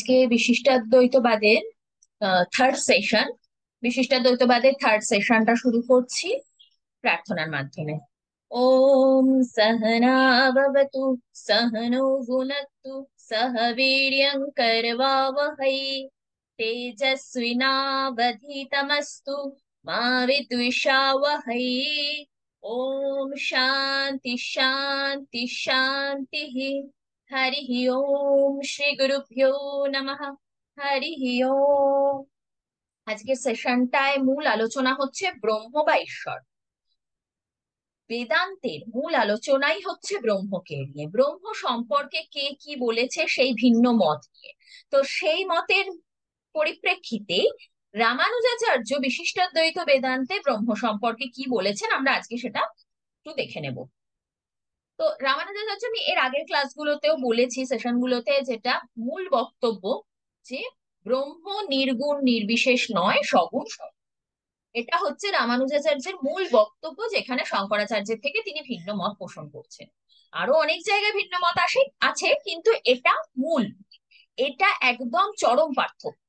আজকে বিশিষ্টাদ্বৈতবাদের third session বিশিষ্টাদ্বৈতবাদের third সেশনটা শুরু করছি প্রার্থনার মাধ্যমে। ওম সহনা ভবতু সহনৌ ভুনক্তু সহ বীর্যং করবাবহৈ তেজস্বিনাবধীতমস্তু মা বিদ্বিষাবহৈ। ওম শান্তি শান্তি শান্তি। হরি ওম শ্রী গুরুভ্যো নমঃ। হরি ওম। আজকের সেশনটায় মূল আলোচনা হচ্ছে ব্রহ্ম বা ঈশ্বর। বেদান্তের মূল আলোচনাই হচ্ছে ব্রহ্মকে নিয়ে, ব্রহ্ম সম্পর্কে কে কি বলেছে সেই ভিন্ন মত নিয়ে। তো সেই মতের পরিপ্রেক্ষিতে রামানুজাচার্য বিশিষ্টাদ্বৈত বেদান্তে ব্রহ্ম সম্পর্কে কি বলেছেন আমরা আজকে সেটা একটু দেখে নেব। তো রামানুজাচার্য, আমি এর আগের ক্লাসগুলোতেও বলেছি, সেশনগুলোতে, যেটা মূল বক্তব্য যে ব্রহ্ম নির্গুণ নির্বিশেষ নয়, সগুণ সব। এটা হচ্ছে রামানুজাচার্যের মূল বক্তব্য, যেখানে শঙ্করাচার্যের থেকে তিনি ভিন্ন মত পোষণ করছেন। আরো অনেক জায়গায় ভিন্ন মত আছে, কিন্তু এটা মূল, এটা একদম চরম পার্থক্য।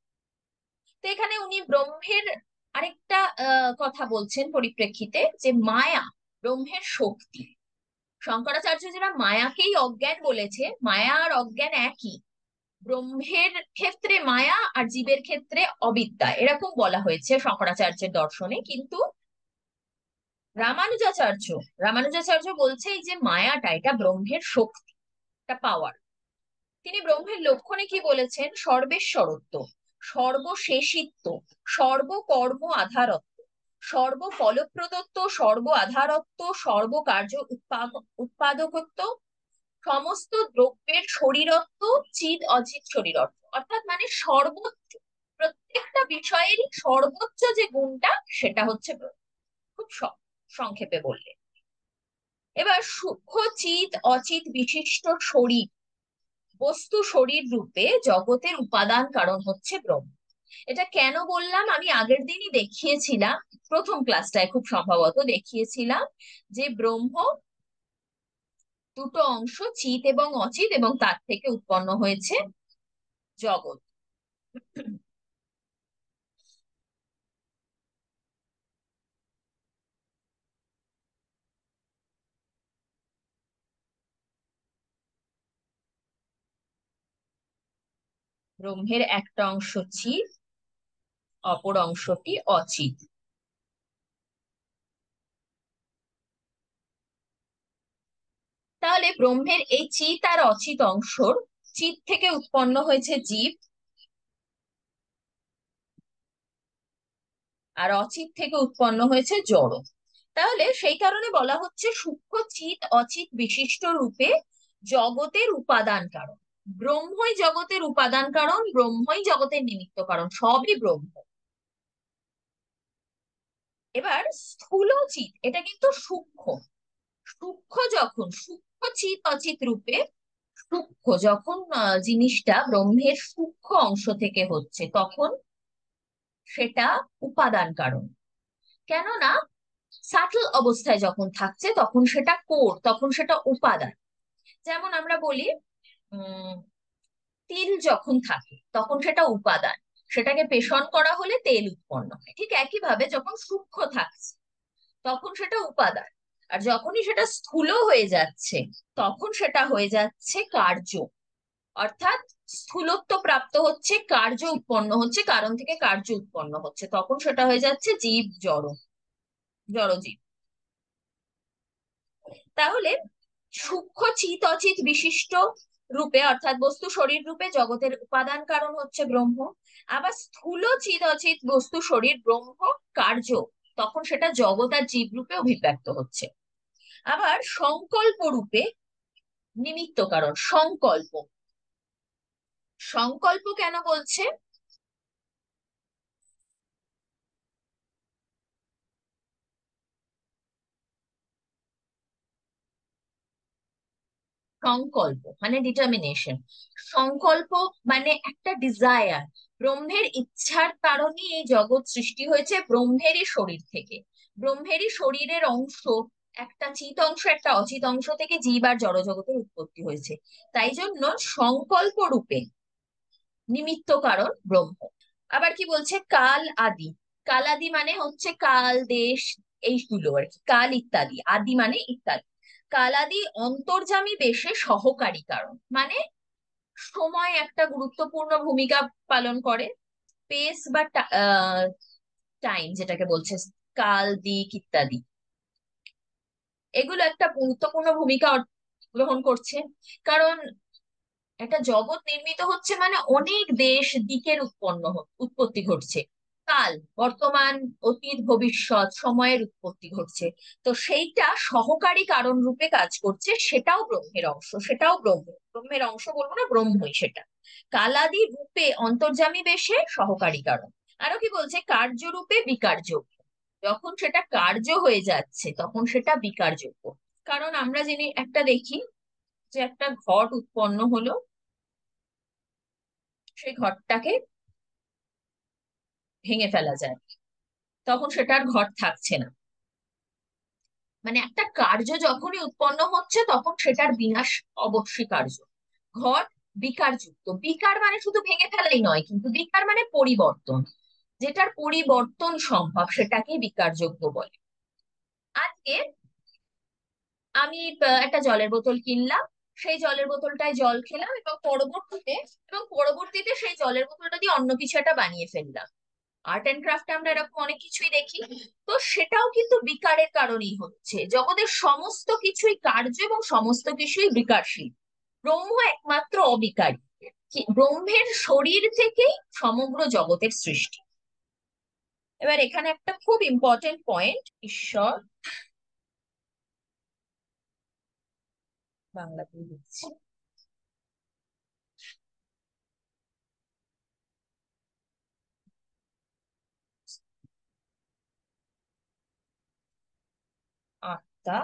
তো এখানে উনি ব্রহ্মের আরেকটা কথা বলছেন পরিপ্রেক্ষিতে, যে মায়া ব্রহ্মের শক্তি। শঙ্করাচার্য যারা মায়াকেই অজ্ঞান বলেছে, মায়া আর অজ্ঞান একই। ব্রহ্মের ক্ষেত্রে মায়া আর জীবের ক্ষেত্রে অবিদ্যা, এরকম বলা হয়েছে শঙ্করাচার্যের দর্শনে। কিন্তু রামানুজাচার্য রামানুজাচার্য বলছে এই যে মায়াটা, এটা ব্রহ্মের শক্তি, এটা পাওয়ার। তিনি ব্রহ্মের লক্ষণে কি বলেছেন? সর্বেশ্বরত্ব, সর্বশেষিত্ব, সর্বকর্ম আধারত্ব, সর্বফলপ্রদত্ব, সর্ব আধারত্ব, সর্বকার্য উৎপাদকত্ব, সমস্ত দ্রব্যের শরীরত্ব, চিদ অচিত শরীরত্ব। অর্থাৎ মানে সর্বোচ্চ, প্রত্যেকটা বিষয়েরই সর্বোচ্চ যে গুণটা, সেটা হচ্ছে ব্রহ্ম। খুব সংক্ষেপে বললে। এবার সূক্ষ্ম চিত অচিত বিশিষ্ট শরীর, বস্তু শরীর রূপে জগতের উপাদান কারণ হচ্ছে ব্রহ্ম। এটা কেন বললাম? আমি আগের দিনই দেখিয়েছিলাম, প্রথম ক্লাসটায় খুব সম্ভবত দেখিয়েছিলাম, যে ব্রহ্ম দুটো অংশ, চিত এবং অচিত, এবং তার থেকে উৎপন্ন হয়েছে জগৎ। ব্রহ্মের একটা অংশ চিত, অপর অংশটি অচিত। তাহলে ব্রহ্মের এই চিত আর অচিত অংশর, চিত থেকে উৎপন্ন হয়েছে জীব, আর অচিত থেকে উৎপন্ন হয়েছে জড়। তাহলে সেই কারণে বলা হচ্ছে সূক্ষ্ম চিত অচিত বিশিষ্ট রূপে জগতের উপাদান কারণ। ব্রহ্মই জগতের উপাদান কারণ, ব্রহ্মই জগতের নিমিত্ত কারণ, সবই ব্রহ্ম। এবার স্থূল চিত, এটা কিন্তু সূক্ষ্ম। সূক্ষ্ম চিত অচিত রূপে, সূক্ষ্ম যখন জিনিসটা ব্রহ্মের সূক্ষ্ম অংশ থেকে হচ্ছে, তখন সেটা উপাদান কারণ। কেননা সাটল অবস্থায় যখন থাকছে তখন সেটা কোর, তখন সেটা উপাদান। যেমন আমরা বলি উম তিল যখন থাকে তখন সেটা উপাদান, সেটাকে পেষণ করা হলে তেল উৎপন্ন হয়। ঠিক একই ভাবে যখন সূক্ষ্ম থাকছে তখন সেটা উপাদান, আর যখনই সেটা স্থূল হয়ে যাচ্ছে তখন সেটা হয়ে যাচ্ছে কার্য। অর্থাৎ স্থূলত্ব প্রাপ্ত হচ্ছে, কার্য উৎপন্ন হচ্ছে, কারণ থেকে কার্য উৎপন্ন হচ্ছে, তখন সেটা হয়ে যাচ্ছে জীব, জড়জীব। তাহলে সূক্ষ্ম চিত অচিত বিশিষ্ট রূপে, অর্থাৎ বস্তু শরীর রূপে জগতের উপাদান কারণ হচ্ছে ব্রহ্ম। আবার স্থূল চিত অচিত বস্তু শরীর ব্রহ্ম কার্য, তখন সেটা জগৎ আর জীব রূপে অভিব্যক্ত হচ্ছে। আবার সংকল্প রূপে নিমিত্ত কারণ। সংকল্প, সংকল্প কেন বলছে? সংকল্প মানে ডিটারমিনেশন। সংকল্প মানে একটা ডিজায়ার। ব্রহ্মের ইচ্ছার কারণেই এই জগৎ সৃষ্টি হয়েছে, ব্রহ্মেরই শরীর থেকে। ব্রহ্মেরই শরীরের অংশ, একটা চিত অংশ একটা অচিত অংশ থেকে জীব আর জড়জগতের উৎপত্তি হয়েছে। তাই জন্য সংকল্প রূপে নিমিত্ত কারণ ব্রহ্ম। আবার কি বলছে, কাল আদি। কাল আদি মানে হচ্ছে কাল, দেশ, এইগুলো আর কি, কাল ইত্যাদি, আদি মানে ইত্যাদি। কাল আদি অন্তর্যামী বেশে সহকারী কারণ, মানে সময় একটা গুরুত্বপূর্ণ ভূমিকা পালন করে। স্পেস বা টাইম যেটাকে বলছে, কাল, দিক ইত্যাদি, এগুলো একটা গুরুত্বপূর্ণ ভূমিকা গ্রহণ করছে। কারণ একটা জগৎ নির্মিত হচ্ছে মানে অনেক দেশ দিকের উৎপত্তি ঘটছে। কাল, বর্তমান, অতীত, ভবিষ্যৎ সময়ের উৎপত্তি ঘটছে। তো সেইটা সহকারী কারণ রূপে কাজ করছে, সেটাও ব্রহ্মের অংশ, সেটাও ব্রহ্মের অংশ বলবো না, ব্রহ্মই সেটা। কালাদি রূপে অন্তর্যামী বেশে সহকারী কারণ। আরো কি বলছে, কার্যরূপে বিকারযোগ্য। যখন সেটা কার্য হয়ে যাচ্ছে তখন সেটা বিকারযোগ্য। কারণ আমরা যিনি একটা দেখি, যে একটা ঘট উৎপন্ন হলো, সেই ঘরটাকে ভেঙে ফেলা যায়, তখন সেটার ঘর থাকছে না। মানে একটা কার্য যখনই উৎপন্ন হচ্ছে তখন সেটার বিনাশ অবশ্যই কার্য। ঘর বিকারযুক্ত, বিকার মানে শুধু ভেঙে ফেলাই নয়, কিন্তু বিকার মানে পরিবর্তন। যেটার পরিবর্তন সম্ভব সেটাকে বিকারযোগ্য বলে। আজকে আমি একটা জলের বোতল কিনলাম, সেই জলের বোতলটায় জল খেলাম, এবং পরবর্তীতে সেই জলের বোতলটা দিয়ে অন্য কিছু একটা বানিয়ে ফেললাম। আর্ট এন্ড ক্রাফটে আমরা এরকম অনেক কিছুই দেখি। তো সেটাও কিন্তু বিকারের কারণেই হচ্ছে। জগতের সমস্ত কিছুই কার্য এবং সমস্ত কিছুই বিকারশীল। ব্রহ্ম একমাত্র অবিকারী। ব্রহ্মের শরীর থেকেই সমগ্র জগতের সৃষ্টি। এবার এখানে একটা খুব ইম্পর্টেন্ট পয়েন্ট, ঈশ্বর, বাংলাতেই দিচ্ছি, আত্মা,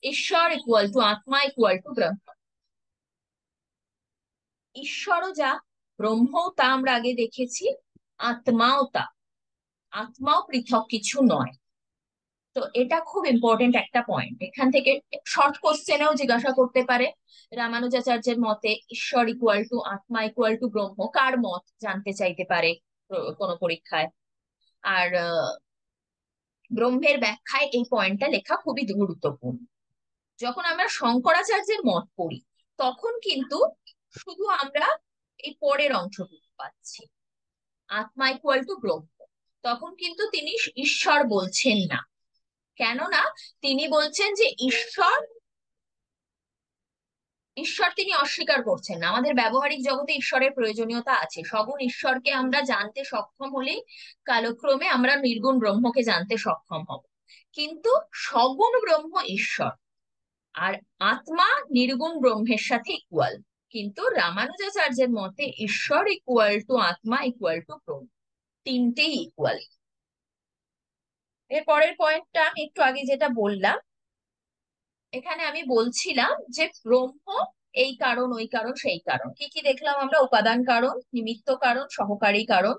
ঈশ্বর ইকুয়াল টু আত্মা ইকুয়াল টু ব্রহ্ম। ঈশ্বরও যা, ব্রহ্মও তা, আমরা আগে দেখেছি, আত্মাও তা। আত্মাও পৃথক কিছু নয়। তো এটা খুব ইম্পর্টেন্ট একটা পয়েন্ট। এখান থেকে শর্ট কোশ্চেনেও জিজ্ঞাসা করতে পারে, রামানুজাচার্যের মতে ঈশ্বর ইকুয়াল টু আত্মা ইকুয়াল টু ব্রহ্ম কার মত জানতে চাইতে পারে কোনো পরীক্ষায়। আর ব্রহ্মের ব্যাখ্যায় এই পয়েন্টটা লেখা খুবই গুরুত্বপূর্ণ। যখন আমরা শঙ্করাচার্যের মত পড়ি, তখন কিন্তু শুধু আমরা এই পরের অংশটুকু পাচ্ছি, আত্মা ইকুয়াল টু ব্রহ্ম। তখন কিন্তু তিনি ঈশ্বর বলছেন না। কেননা তিনি বলছেন যে ঈশ্বর, ঈশ্বর তিনি অস্বীকার করছেন না। আমাদের ব্যবহারিক জগতে ঈশ্বরের প্রয়োজনীয়তা আছে। সগুণ ঈশ্বরকে আমরা জানতে সক্ষম হলেই কালক্রমে আমরা নির্গুণ ব্রহ্মকে জানতে সক্ষম হব। কিন্তু সগুণ ব্রহ্ম ঈশ্বর, আর আত্মা নির্গুণ ব্রহ্মের সাথে ইকুয়াল। কিন্তু রামানুজাচার্যের মতে ঈশ্বর ইকুয়াল টু আত্মা ইকুয়াল টু ব্রহ্ম, তিনটেই ইকুয়াল। এর পরের পয়েন্টটা আমি একটু আগে যেটা বললাম, এখানে আমি বলছিলাম যে ব্রহ্ম এই কারণ, ওই কারণ, সেই কারণ। কি কি দেখলাম আমরা, উপাদান কারণ, নিমিত্ত কারণ, সহকারী কারণ।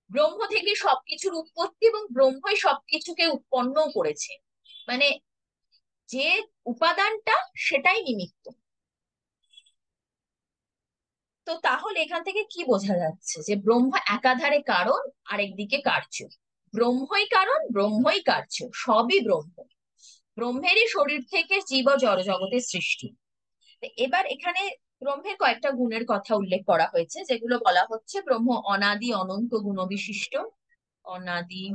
ব্রহ্ম থেকে সবকিছুর উৎপত্তি এবং ব্রহ্মই সবকিছুকে উৎপন্ন করেছে। মানে যে উপাদানটা সেটাই নিমিত্ত। তো তাহলে এখান থেকে কি বোঝা যাচ্ছে, যে ব্রহ্ম একাধারে কারণ, আরেকদিকে কার্য। ব্রহ্মই কারণ, ব্রহ্মই কার্য, সবই ব্রহ্ম। ব্রহ্মেরই শরীর থেকে জীব ও জড় জগতের সৃষ্টি। এবার এখানে ব্রহ্মের কয়েকটা গুণের কথা উল্লেখ করা হয়েছে, যেগুলো বলা হচ্ছে ব্রহ্ম অনাদি অনন্ত গুণ বিশিষ্ট। অনাদি,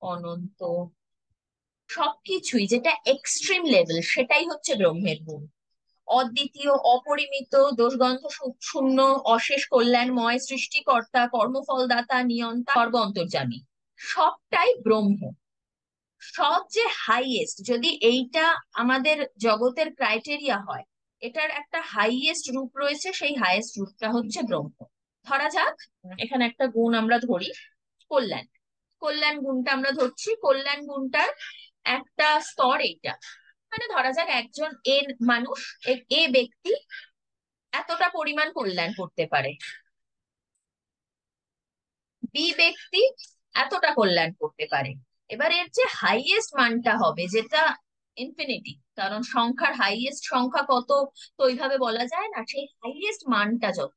অনন্ত, সবকিছুই যেটা এক্সট্রিম লেভেল সেটাই হচ্ছে ব্রহ্মের গুণ। অদ্বিতীয়, অপরিমিত, দোষগন্ধ শূন্য, অশেষ কল্যাণময়, সৃষ্টিকর্তা, কর্মফলদাতা, নিয়ন্তা, সর্ব অন্তর্যামী, সবটাই ব্রহ্ম। সব যে হাইয়েস্ট, যদি এইটা আমাদের জগতের ক্রাইটেরিয়া হয়, এটার একটা হাইয়েস্ট রূপ রয়েছে, সেই হাইয়েস্ট রূপটা হচ্ছে ব্রহ্ম। ধরা যাক এখানে একটা গুণ আমরা ধরি, কল্যাণ। কল্যাণ গুণটা আমরা ধরছি, কল্যাণ গুণটার একটা স্তর এইটা। মানে ধরা যাক একজন মানুষ, এ ব্যক্তি এতটা পরিমাণ কল্যাণ করতে পারে, বি ব্যক্তি এতটা কল্যাণ করতে পারে, এবার এর যে হাইয়েস্ট মানটা হবে, যেটা ইনফিনিটি, কারণ সংখ্যার হাইয়েস্ট সংখ্যা কত তো ওইভাবে বলা যায় না, সেই হাইয়েস্ট মানটা যত,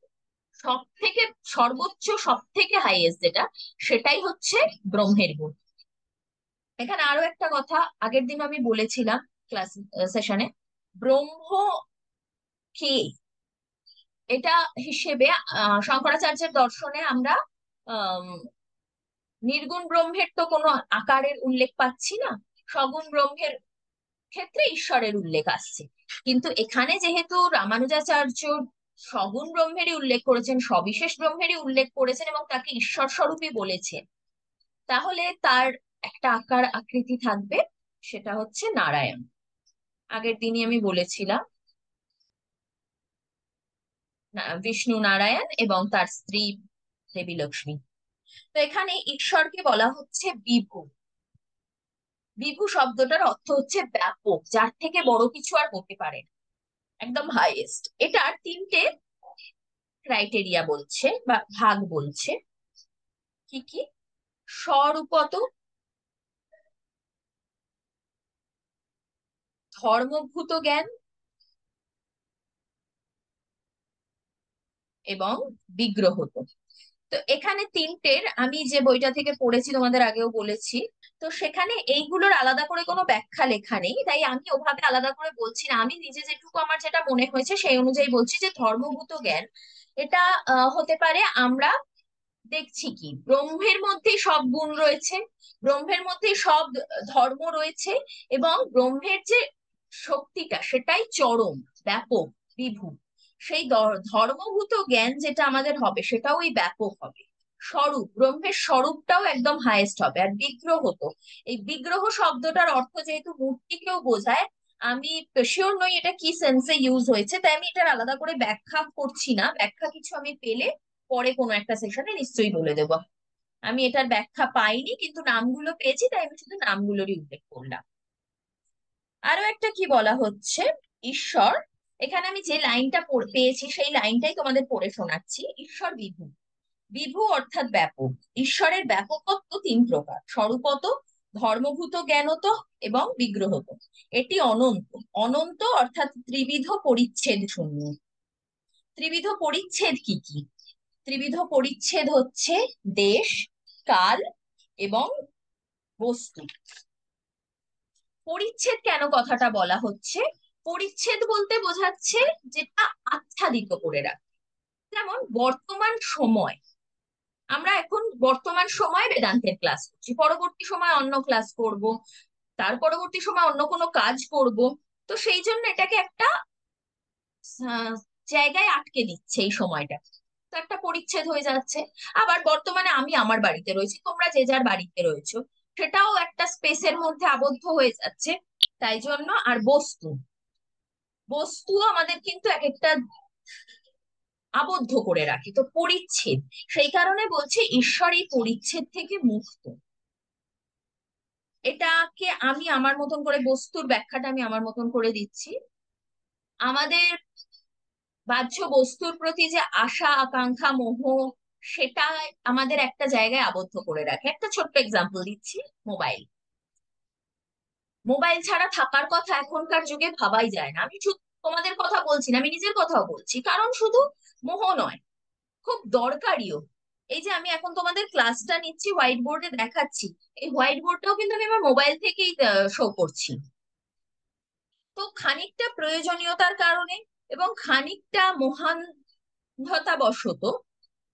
সব থেকে সর্বোচ্চ, সব থেকে হাইয়েস্ট যেটা, সেটাই হচ্ছে ব্রহ্মের গুণ। এখানে আরো একটা কথা আগের দিন আমি বলেছিলাম ক্লাস সেশনে, ব্রহ্ম কে, এটা হিসেবে শঙ্করাচার্যের দর্শনে আমরা আহ নির্গুণ ব্রহ্মের তো কোনো আকারের উল্লেখ পাচ্ছি না, সগুণ ব্রহ্মের ক্ষেত্রে ঈশ্বরের উল্লেখ আসছে। কিন্তু এখানে যেহেতু রামানুজাচার্য সগুণ ব্রহ্মেরই উল্লেখ করেছেন, সবিশেষ ব্রহ্মেরই উল্লেখ করেছেন এবং তাকে ঈশ্বর স্বরূপই বলেছেন, তাহলে তার একটা আকার আকৃতি থাকবে, সেটা হচ্ছে নারায়ণ। আগের দিনই আমি বলেছিলাম বিষ্ণু নারায়ণ এবং তার স্ত্রী দেবী লক্ষ্মী। তো এখানে ঈশ্বরকে বলা হচ্ছে বিভু। বিভু শব্দটার অর্থ হচ্ছে ব্যাপক, যার থেকে বড় কিছু আর হতে পারে না, একদম হাইয়েস্ট। এটার তিনটে ক্রাইটেরিয়া বলছে বা ভাগ বলছে। কি কি? স্বরূপত, ধর্মভূত জ্ঞান এবং বিগ্রহত। তো এখানে তিনটের আমি যে বইটা থেকে পড়েছি তোমাদের আগেও বলেছি, তো সেখানে এইগুলোর আলাদা করে কোনো ব্যাখ্যা লেখা নেই, তাই আমি ওভাবে আলাদা করে বলছি না। আমি নিজে যেটুকু আমার যেটা মনে হয়েছে সেই অনুযায়ী বলছি যে ধর্মভূত জ্ঞান এটা হতে পারে, আমরা দেখছি কি ব্রহ্মের মধ্যেই সব গুণ রয়েছে, ব্রহ্মের মধ্যেই সব ধর্ম রয়েছে, এবং ব্রহ্মের যে শক্তিটা সেটাই চরম, ব্যাপক, বিভু। সেই ধর্মভূত জ্ঞান যেটা আমাদের হবে সেটাও ওই ব্যাপক হবে। স্বরূপ, ব্রহ্মের স্বরূপটাও একদম হাইয়েস্ট হবে। আর বিগ্রহ তো, এই বিগ্রহ শব্দটার অর্থ যেহেতু মূর্তিকেও বোঝায়, আমি শিওর নই এটা কি সেন্সে ইউজ হয়েছে, তাই আমি এটার আলাদা করে ব্যাখ্যা করছি না। ব্যাখ্যা কিছু আমি পেলে পরে কোনো একটা সেশনে নিশ্চয়ই বলে দেবো। আমি এটার ব্যাখ্যা পাইনি, কিন্তু নামগুলো পেয়েছি, তাই আমি শুধু নামগুলোরই উল্লেখ করলাম। আরো একটা কি বলা হচ্ছে, ঈশ্বর, এখানে আমি যে লাইনটা পেয়েছি সেই লাইনটাই তোমাদের পড়ে শোনাচ্ছি। ঈশ্বর বিভু। বিভু অর্থাৎ ব্যাপক। ঈশ্বরের ব্যাপকত্ব তিন প্রকার: স্বরূপত, ধর্মভূত জ্ঞানত এবং বিগ্রহত। এটি অনন্ত। অনন্ত অর্থাৎ ত্রিবিধ পরিচ্ছেদ শূন্য। ত্রিবিধ পরিচ্ছেদ কি কি? ত্রিবিধ পরিচ্ছেদ হচ্ছে দেশ, কাল এবং বস্তু। পরিচ্ছেদ কেন কথাটা বলা হচ্ছে? পরিচ্ছেদ বলতে বোঝাচ্ছে যেটা আচ্ছাদিত করে রাখে। যেমন বর্তমান সময়, আমরা এখন বর্তমান সময় বেদান্তের ক্লাস করছি, পরবর্তী সময় অন্য ক্লাস করব, তার পরবর্তী সময় অন্য কোনো কাজ করব। তো সেই জন্য এটাকে একটা আহ, জায়গায় আটকে দিচ্ছে এই সময়টা, তো একটা পরিচ্ছেদ হয়ে যাচ্ছে। আবার বর্তমানে আমি আমার বাড়িতে রয়েছি, তোমরা যে যার বাড়িতে রয়েছো, সেটাও একটা স্পেসের মধ্যে আবদ্ধ হয়ে যাচ্ছে। তাই জন্য আর বস্তু, বস্তুও আমাদের কিন্তু এক একটা আবদ্ধ করে রাখে, তো পরিচ্ছেদ। সেই কারণে বলছে ঈশ্বর এই পরিচ্ছেদ থেকে মুক্ত। এটাকে আমি আমার মতন করে, বস্তুর ব্যাখ্যাটা আমি আমার মতন করে দিচ্ছি। আমাদের বাহ্য বস্তুর প্রতি যে আশা, আকাঙ্ক্ষা, মোহ, সেটা আমাদের একটা জায়গায় আবদ্ধ করে রাখে। একটা ছোট্ট এক্সাম্পল দিচ্ছি, মোবাইল। মোবাইল ছাড়া থাকার কথা এখনকার যুগে ভাবাই যায় না। আমি শুধু তোমাদের কথা বলছি না, আমি নিজের কথাও বলছি, কারণ শুধু মোহ নয়, খুব দরকারিও। এই যে আমি এখন তোমাদের ক্লাসটা নিচ্ছি, হোয়াইট বোর্ডে দেখাচ্ছি, এই হোয়াইট বোর্ডটাও কিন্তু আমি আমার মোবাইল থেকেই শো করছি। তো খানিকটা প্রয়োজনীয়তার কারণে এবং খানিকটা মহান্ধতা বশত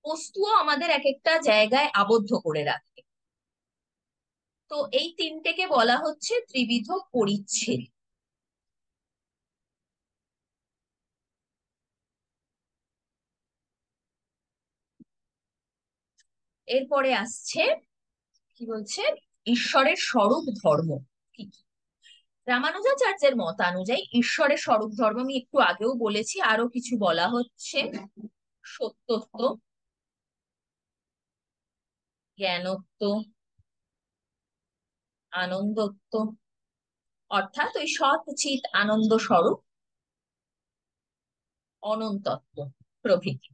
বস্তুও আমাদের এক একটা জায়গায় আবদ্ধ করে রাখে। তো এই তিনটেকে বলা হচ্ছে ত্রিবিধ পরিচ্ছেদ। এরপরে আসছে কি বলছে, ঈশ্বরের স্বরূপ ধর্ম কি কি? রামানুজাচার্যের মতানুযায়ী ঈশ্বরের স্বরূপ ধর্ম, আমি একটু আগেও বলেছি, আরো কিছু বলা হচ্ছে: সত্যত্ব, জ্ঞানত্ব, আনন্দত্ব, অর্থাৎ ওই সৎ চিৎ আনন্দ স্বরূপ, অনন্তত্ব প্রভৃতি।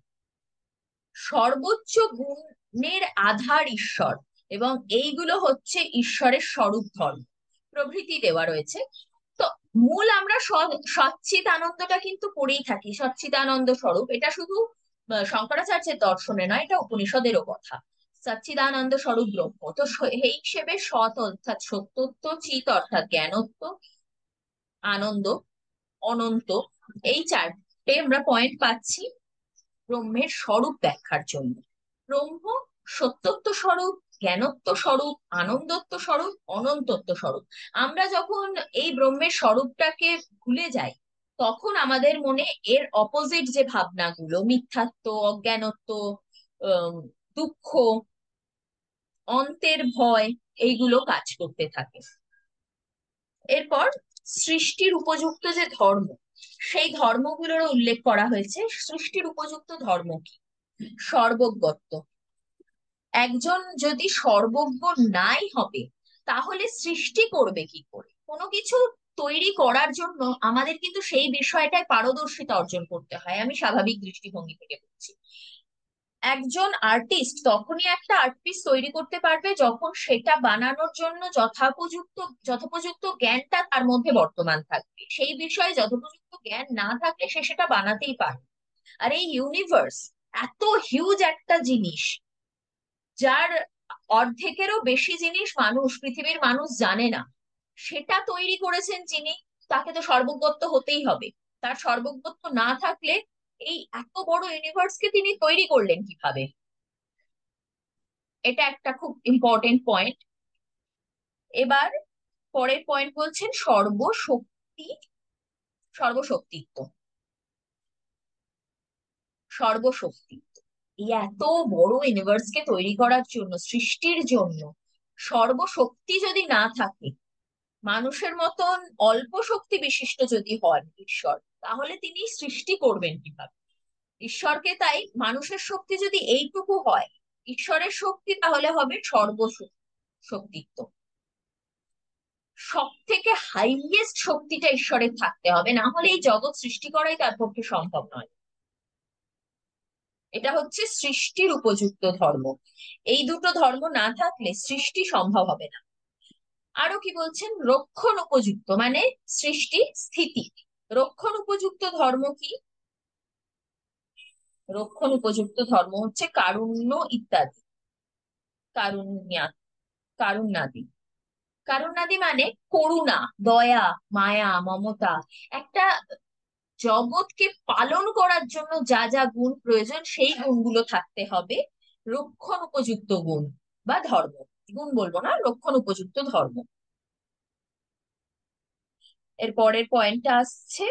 সর্বোচ্চ গুণের আধার ঈশ্বর। এবং এইগুলো হচ্ছে ঈশ্বরের স্বরূপ ধর্ম প্রভৃতি দেওয়া রয়েছে। তো মূল আমরা সচ্চিদানন্দটা কিন্তু পড়েই থাকি, সচ্চিদানন্দ স্বরূপ। এটা শুধু শঙ্করাচার্যের দর্শনে নয়, এটা উপনিষদেরও কথা। সচ্চিদানন্দ স্বরূপ ব্রহ্ম, তো সেই হিসেবে সৎ অর্থাৎ সত্যত্ব, চিত অর্থাৎ জ্ঞানত্ব, আনন্দ, অনন্ত, এই চারটে আমরা পয়েন্ট পাচ্ছি ব্রহ্মের স্বরূপ ব্যাখ্যার জন্য। ব্রহ্ম সত্যত্ব স্বরূপ, জ্ঞানত্ব স্বরূপ, আনন্দত্ব স্বরূপ, অনন্তত্ব স্বরূপ। আমরা যখন এই ব্রহ্মের স্বরূপটাকে ভুলে যাই, তখন আমাদের মনে এর অপোজিট যে ভাবনাগুলো, মিথ্যাত্ব, অজ্ঞানত্ব, আহ দুঃখ, অন্তের ভয়, এইগুলো কাজ করতে থাকে। এরপর সৃষ্টির উপযুক্ত যে ধর্ম, সেই ধর্মগুলোর উল্লেখ করা হয়েছে। সৃষ্টির উপযুক্ত ধর্ম কি? সর্বজ্ঞত্ব। একজন যদি সর্বজ্ঞ নাই হবে, তাহলে সৃষ্টি করবে কি করে? কোনো কিছু তৈরি করার জন্য আমাদের কিন্তু সেই বিষয়টায় পারদর্শিতা অর্জন করতে হয়। আমি স্বাভাবিক দৃষ্টিভঙ্গি থেকে বলছি। একজন আর্টিস্ট তখনই একটা আর্ট পিস তৈরি করতে পারবে যখন সেটা বানানোর জন্য যথোপযুক্ত জ্ঞানটা তার মধ্যে বর্তমান থাকবে। সেই বিষয়ে যথোপযুক্ত জ্ঞান না থাকলে সে সেটা বানাতেই পারে। আর এই ইউনিভার্স এত হিউজ একটা জিনিস, যার অর্ধেকেরও বেশি জিনিস পৃথিবীর মানুষ জানে না, সেটা তৈরি করেছেন যিনি, তাকে তো সর্বজ্ঞত্ব হতেই হবে। তার সর্বজ্ঞত্ব না থাকলে এই এত বড় ইউনিভার্সকে তিনি তৈরি করলেন কিভাবে? এটা একটা খুব ইম্পর্টেন্ট পয়েন্ট। এবার পরের পয়েন্ট বলছেন সর্বশক্তিত্ব। সর্বশক্তিত্ব, এই এত বড় ইউনিভার্সকে তৈরি করার জন্য, সৃষ্টির জন্য সর্বশক্তি যদি না থাকে, মানুষের মতন অল্প শক্তি বিশিষ্ট যদি হন ঈশ্বর, তাহলে তিনি সৃষ্টি করবেন কিভাবে? ঈশ্বরকে তাই, মানুষের শক্তি যদি এইটুকু হয়, ঈশ্বরের শক্তি তাহলে হবে সর্বশক্তিত্ব। সব থেকে হাইয়েস্ট শক্তিটা ঈশ্বরের থাকতে হবে, না হলে এই জগৎ সৃষ্টি করাই তার পক্ষে সম্ভব নয়। এটা হচ্ছে সৃষ্টির উপযুক্ত ধর্ম। এই দুটো ধর্ম না থাকলে সৃষ্টি সম্ভব হবে না। আরো কি বলছেন? রক্ষণ উপযুক্ত, মানে সৃষ্টি স্থিতি। রক্ষণ উপযুক্ত ধর্ম কি? রক্ষণ উপযুক্ত ধর্ম হচ্ছে কারুণ্য ইত্যাদি। কারুণ্যা কারুণ্যাদি। কারুণ্যাদি মানে করুণা, দয়া, মায়া, মমতা। একটা জগৎকে পালন করার জন্য যা যা গুণ প্রয়োজন, সেই গুণগুলো থাকতে হবে। রক্ষণ উপযুক্ত গুণ বা ধর্ম, গুণ বলবো না, রক্ষণ উপযুক্ত ধর্ম। এর পরের পয়েন্টটা আসছে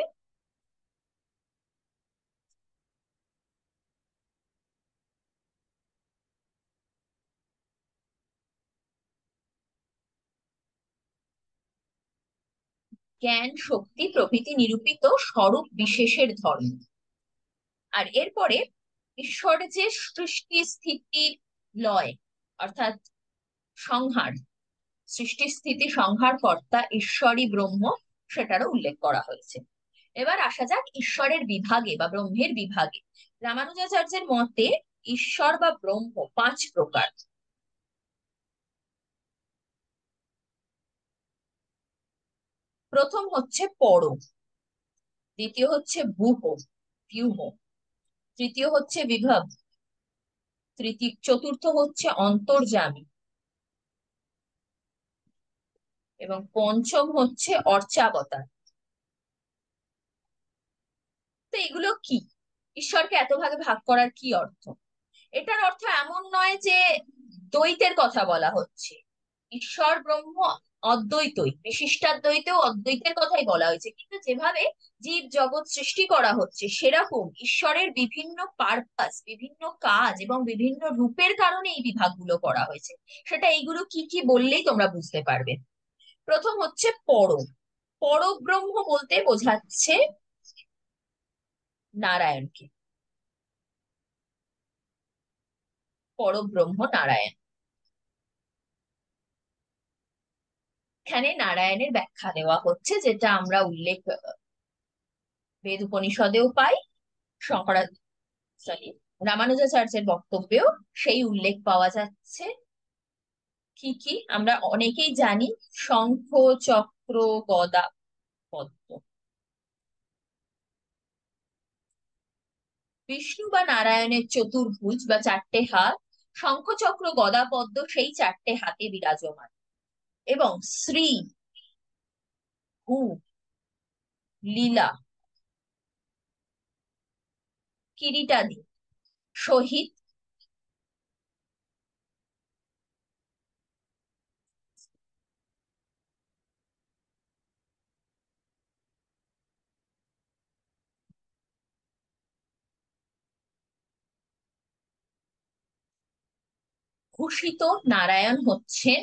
জ্ঞান, শক্তি প্রভৃতি নিরূপিত স্বরূপ বিশেষের ধর্ম। আর এরপরে ঈশ্বর যে সৃষ্টি স্থিতি লয়, অর্থাৎ সংহার, সৃষ্টি স্থিতি সংহার কর্তা ঈশ্বরই ব্রহ্ম, সেটারও উল্লেখ করা হয়েছে। এবার আসা যাক ঈশ্বরের বিভাগে বা ব্রহ্মের বিভাগে। রামানুজাচার্যের মতে ঈশ্বর বা ব্রহ্ম পাঁচ প্রকার। প্রথম হচ্ছে পর, দ্বিতীয় হচ্ছে ব্যূহ, তৃতীয় হচ্ছে বিভব, চতুর্থ হচ্ছে অন্তর্যামী, এবং পঞ্চম হচ্ছে অর্চাবতার। তো এগুলো কি? ঈশ্বরকে এত ভাগে ভাগ করার কি অর্থ? এটার অর্থ এমন নয় যে দ্বৈতের কথা বলা হচ্ছে। ঈশ্বর ব্রহ্ম অদ্বৈতই, বিশিষ্টাদ্বৈতেও অদ্বৈতের কথাই বলা হয়েছে, কিন্তু যেভাবে জীব জগৎ সৃষ্টি করা হচ্ছে, সেরকম ঈশ্বরের বিভিন্ন পারপাস, বিভিন্ন কাজ এবং বিভিন্ন রূপের কারণে এই বিভাগগুলো করা হয়েছে। সেটা এইগুলো কি কি বললেই তোমরা বুঝতে পারবে। প্রথম হচ্ছে পরব্রহ্ম বলতে বোঝাচ্ছে নারায়ণকে। পরব্রহ্ম নারায়ণ। এখানে নারায়ণের ব্যাখ্যা দেওয়া হচ্ছে, যেটা আমরা উল্লেখ বেদ উপনিষদেও পাই, শঙ্করা সরি রামানুজাচার্যের বক্তব্যেও সেই উল্লেখ পাওয়া যাচ্ছে। কি কি আমরা অনেকেই জানি? শঙ্খ, চক্র, গদা, পদ্ম। বিষ্ণু বা নারায়ণের চতুর্ভুজ বা চারটে হাত, শঙ্খ, চক্র, গদা, পদ্ম সেই চারটে হাতে বিরাজমান। এবং শ্রী, ভূ, লীলা, কিরীটাদি সহিত ভূষিত নারায়ণ হচ্ছেন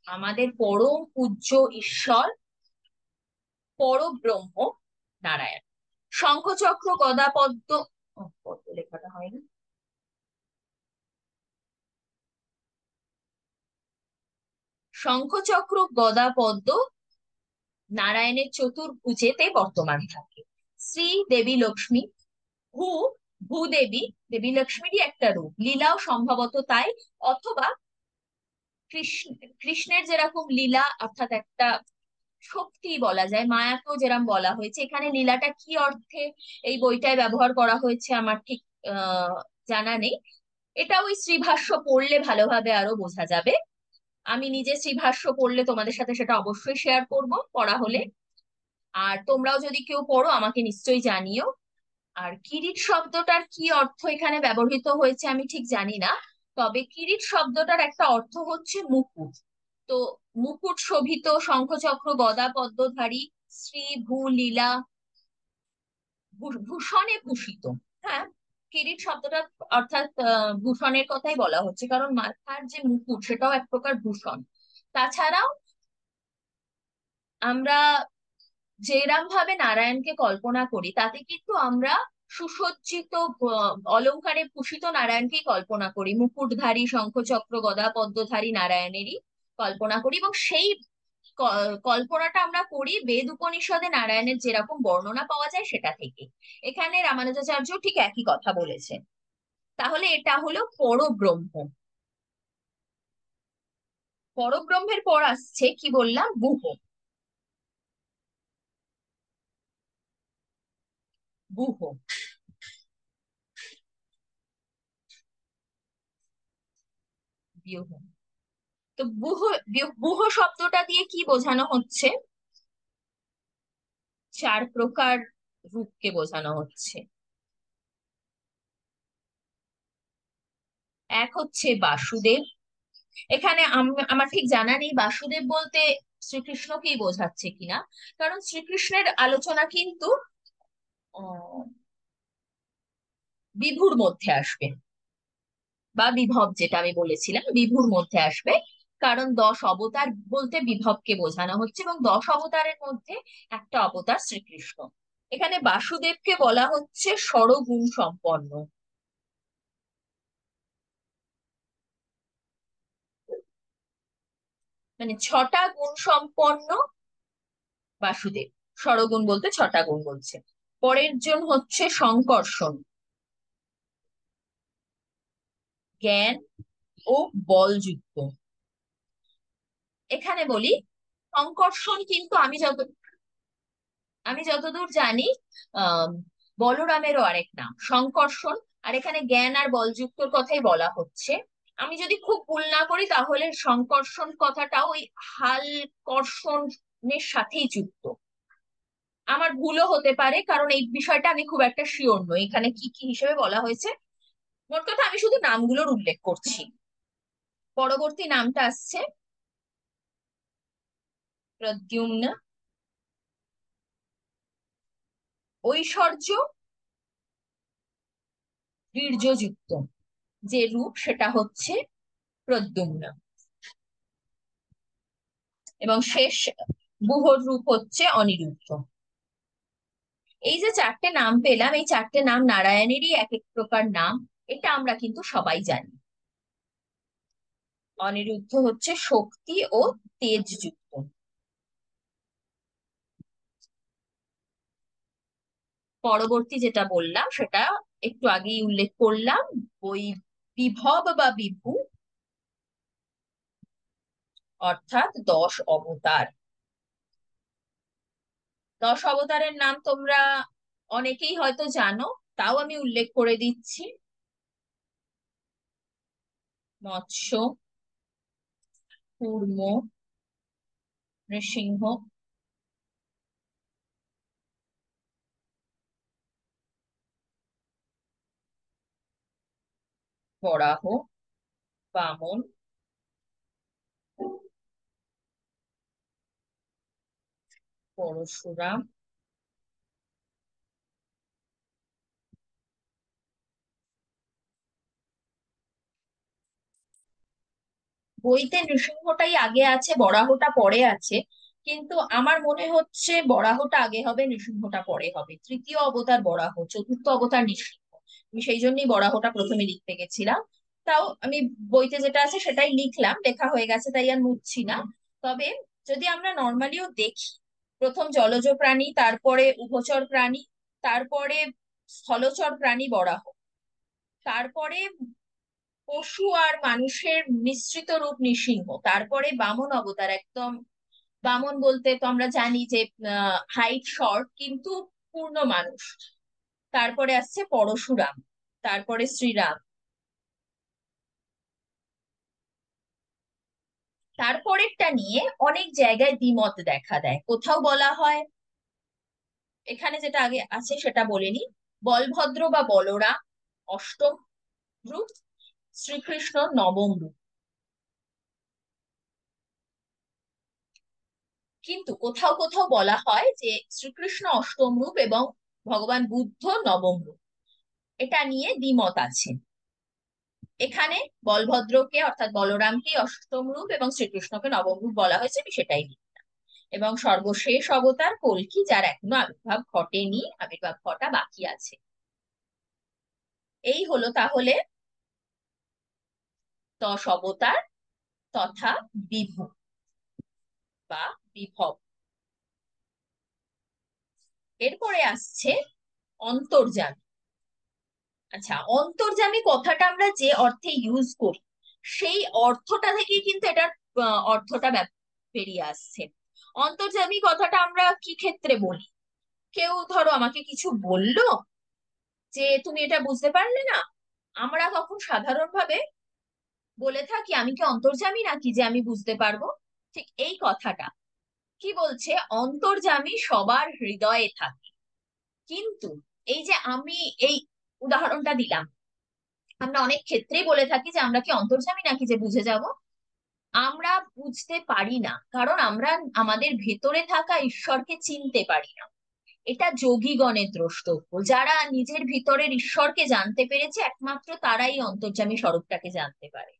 আমাদের পরম পূজ্য ঈশ্বর, পরব্রহ্ম নারায়ণ। শঙ্খচক্র গদা পদ্ম, পদ্ম লেখাটা হয়নি। শঙ্খচক্র গদা পদ্ম নারায়ণের চতুর্ভুজেতে বর্তমান থাকে। শ্রী দেবী লক্ষ্মী, ভূ, ভূদেবী দেবী লক্ষ্মীরই একটা রূপ, লীলাও সম্ভবত তাই। অথবা কৃষ্ণ, কৃষ্ণের যেরকম লীলা অর্থাৎ একটা শক্তি বলা যায়, মায়াকেও যেরকম বলা হয়েছে, এখানে লীলাটা কি অর্থে এই বইটায় ব্যবহার করা হয়েছে আমার ঠিক জানা নেই। এটা ওই শ্রীভাষ্য পড়লে ভালোভাবে আরো বোঝা যাবে। আমি নিজে শ্রীভাষ্য পড়লে তোমাদের সাথে সেটা অবশ্যই শেয়ার করব পড়া হলে। আর তোমরাও যদি কেউ পড়ো আমাকে নিশ্চয়ই জানিও। আর কিরিট শব্দটার কি অর্থ এখানে ব্যবহৃত হয়েছে আমি ঠিক জানি না, তবে কিরিট শব্দটার একটা অর্থ হচ্ছে মুকুট। তো মুকুট শোভিত, শঙ্খচক্র গদা পদ্মধারী, শ্রী ভূ লীলা ভূষণে ভূষিত। হ্যাঁ, কিরিট শব্দটা অর্থাৎ ভূষণের কথাই বলা হচ্ছে, কারণ মাথার যে মুকুট সেটাও এক প্রকার ভূষণ। তাছাড়াও আমরা যেরম ভাবে নারায়ণকে কল্পনা করি তাতে কিন্তু আমরা সুসজ্জিত অলংকারে ভূষিত নারায়ণকেই কল্পনা করি, মুকুটধারী শঙ্খচক্র গদা পদ্মধারী নারায়ণেরই কল্পনা করি। এবং সেই কল্পনাটা আমরা করি বেদ উপনিষদে নারায়ণের যেরকম বর্ণনা পাওয়া যায় সেটা থেকে। এখানে রামানুজাচার্য ঠিক একই কথা বলেছেন। তাহলে এটা হলো পরব্রহ্ম। পরব্রহ্মের পর আসছে কি বললাম, গুহ। গুহ, বিহ। তো গুহ, গুহ শব্দটা দিয়ে কি বোঝানো হচ্ছে? চার প্রকার রূপকে বোঝানো হচ্ছে। এক হচ্ছে বাসুদেব। এখানে আমার ঠিক জানা নেই বাসুদেব বলতে শ্রীকৃষ্ণকেই বোঝাচ্ছে কিনা, কারণ শ্রীকৃষ্ণের আলোচনা কিন্তু আহ, বিভুর মধ্যে আসবে, বা বিভব যেটা আমি বলেছিলাম বিভুর মধ্যে আসবে। কারণ 10 অবতার বলতে বিভবকে বোঝানো হচ্ছে, এবং 10 অবতারের মধ্যে একটা অবতার শ্রীকৃষ্ণ। এখানে বাসুদেবকে বলা হচ্ছে ষড়গুণ সম্পন্ন, মানে 6টা গুণ সম্পন্ন বাসুদেব। ষড়গুণ বলতে 6টা গুণ বলছে। পরের জন হচ্ছে শঙ্কর্ষণ, জ্ঞান ও বলযুক্ত। এখানে বলি শঙ্কর্ষণ কিন্তু আমি যতদূর জানি আহ বলরামেরও আরেক নাম শঙ্কর্ষণ। আর এখানে জ্ঞান আর বলযুক্তর কথাই বলা হচ্ছে। আমি যদি খুব ভুল না করি তাহলে সংকর্ষণ কথাটা ওই হাল কর্ষণের সাথেই যুক্ত। আমার ভুলও হতে পারে, কারণ এই বিষয়টা আমি খুব একটা শিওর নই এখানে কি কি হিসেবে বলা হয়েছে। মোট কথা আমি শুধু নামগুলোর উল্লেখ করছি। পরবর্তী নামটা আসছে প্রদ্যুম্ন। ঐশ্বর্য বীর্যযুক্ত যে রূপ সেটা হচ্ছে প্রদ্যুম্ন। এবং শেষ গুহর রূপ হচ্ছে অনিরুদ্ধ। এই যে চারটে নাম পেলাম, এই চারটে নাম নারায়ণেরই এক এক প্রকার নাম, এটা আমরা কিন্তু সবাই জানি। অনিরুদ্ধ হচ্ছে শক্তি ও তেজ যুক্ত। পরবর্তী যেটা বললাম সেটা একটু আগেই উল্লেখ করলাম, ওই বিভব বা বিভু অর্থাৎ 10 অবতার। 10 অবতারের নাম তোমরা অনেকেই হয়তো জানো, তাও আমি উল্লেখ করে দিচ্ছি। মৎস্য, কূর্ম, নৃসিংহ, বরাহ, বামন, পরশুরাম। বইতে নৃসিংহটাই আগে আছে, বরাহটা পরে আছে, কিন্তু আমার মনে হচ্ছে বরাহটা আগে হবে, নৃসিংহটা পরে হবে। তৃতীয় অবতার বরাহ, চতুর্থ অবতার নৃসিংহ। আমি সেই জন্যই বরাহটা প্রথমে লিখতে গেছিলাম। তাও আমি বইতে যেটা আছে সেটাই লিখলাম, লেখা হয়ে গেছে তাই আর মুছছি না। তবে যদি আমরা নর্মালিও দেখি, প্রথম জলজ প্রাণী, তারপরে উভচর প্রাণী, তারপরে স্থলচর প্রাণী বরাহ, তারপরে পশু আর মানুষের মিশ্রিত রূপ নৃসিংহ, তারপরে বামন অবতার। একদম বামন বলতে তো আমরা জানি যে হাইট শর্ট কিন্তু পূর্ণ মানুষ। তারপরে আসছে পরশুরাম, তারপরে শ্রীরাম। তারপরেরটা নিয়ে অনেক জায়গায় দ্বিমত দেখা দেয়। কোথাও বলা হয়, এখানে যেটা আগে আছে সেটা বলিনি, বলভদ্র বা বলরাম অষ্টম রূপ, শ্রীকৃষ্ণ নবম রূপ। কিন্তু কোথাও কোথাও বলা হয় যে শ্রীকৃষ্ণ অষ্টম রূপ এবং ভগবান বুদ্ধ নবম রূপ। এটা নিয়ে দ্বিমত আছে। এখানে বলভদ্রকে অর্থাৎ বলরামকে অষ্টম রূপ এবং শ্রীকৃষ্ণকে নবম রূপ বলা হয়েছে, আমি সেটাই লিখলাম। এবং সর্বশেষ অবতার কল্কি, যার এখনো আবির্ভাব ঘটেনি, আবির্ভাব ঘটা বাকি আছে। এই হলো তাহলে 10 অবতার তথা বিভু বা বিভব। এরপরে আসছে অন্তর্যামী। আচ্ছা, অন্তর্যামী কথাটা আমরা যে অর্থে ইউজ করি, সেই অর্থটা থেকেই কিন্তু এটার অর্থটা বেরিয়ে আসছে। অন্তর্যামী কথাটা আমরা কি ক্ষেত্রে বলি? কেউ ধরো আমাকে কিছু বললো যে তুমি এটা বুঝতে পারলে না, আমরা তখন সাধারণভাবে বলে থাকি আমি কি অন্তর্যামী নাকি যে আমি বুঝতে পারবো। ঠিক এই কথাটা কি বলছে, অন্তর্যামী সবার হৃদয়ে থাকে। কিন্তু এই যে আমি এই উদাহরণটা দিলাম, আমরা অনেক ক্ষেত্রেই বলে থাকি যে আমরা কি অন্তর্যামী নাকি যে বুঝে যাব। আমরা বুঝতে পারি না, কারণ আমরা আমাদের ভেতরে থাকা ঈশ্বরকে চিনতে পারি না। এটা যোগীগণের দ্রষ্টব্য, যারা নিজের ভিতরের ঈশ্বরকে জানতে পেরেছে, একমাত্র তারাই অন্তর্যামী স্বরূপটাকে জানতে পারে।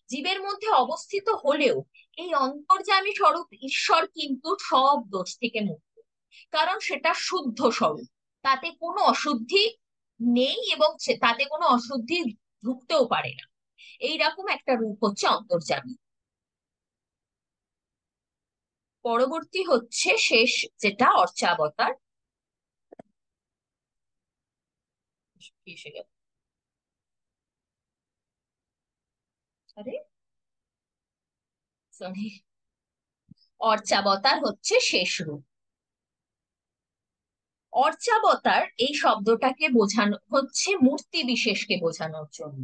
জীবের মধ্যে অবস্থিত হলেও এই অন্তর্যামী স্বরূপ ঈশ্বর কিন্তু সব দোষ থেকে মুক্ত, কারণ সেটা শুদ্ধ স্বরূপ। তাতে কোনো অশুদ্ধি নেই এবং তাতে কোনো অশুদ্ধি ঢুকতেও পারে না। এইরকম একটা রূপ হচ্ছে অন্তর্যামী। পরবর্তী হচ্ছে শেষ, যেটা অর্চাবতার। এসে গেল, আরে সরি, অর্চাবতার হচ্ছে শেষ রূপ। অর্চাবতার এই শব্দটাকে বোঝানো হচ্ছে মূর্তি বিশেষকে বোঝানোর জন্য।